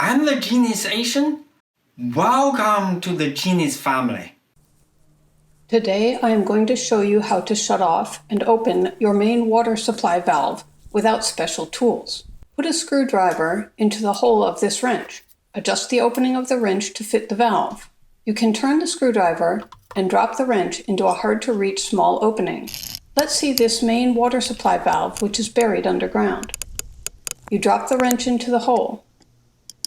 I'm the Genius Asian. Welcome to the Genius family. Today I am going to show you how to shut off and open your main water supply valve without special tools. Put a screwdriver into the hole of this wrench. Adjust the opening of the wrench to fit the valve. You can turn the screwdriver and drop the wrench into a hard-to-reach small opening. Let's see this main water supply valve, which is buried underground. You drop the wrench into the hole.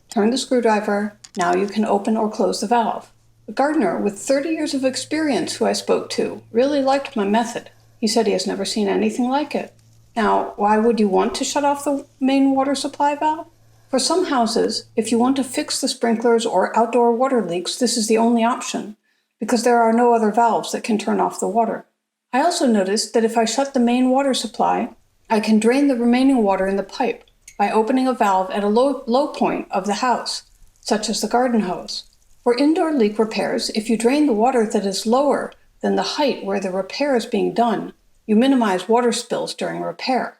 Turn the screwdriver. Now you can open or close the valve. A gardener with 30 years of experience who I spoke to really liked my method. He said he has never seen anything like it. Now, why would you want to shut off the main water supply valve? For some houses, if you want to fix the sprinklers or outdoor water leaks, this is the only option, because there are no other valves that can turn off the water. I also noticed that if I shut the main water supply, I can drain the remaining water in the pipe by opening a valve at a low point of the house, such as the garden hose. For indoor leak repairs, if you drain the water that is lower than the height where the repair is being done, you minimize water spills during repair.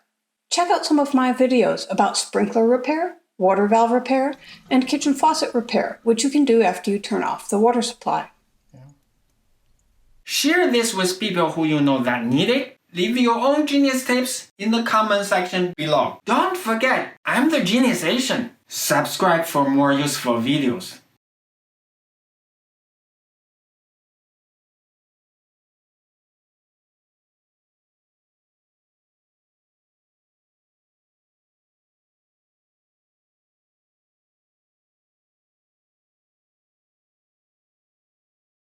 Check out some of my videos about sprinkler repair, water valve repair, and kitchen faucet repair, which you can do after you turn off the water supply. Share this with people who you know that need it. Leave your own genius tips in the comment section below. Don't forget, I'm the Genius Asian. Subscribe for more useful videos.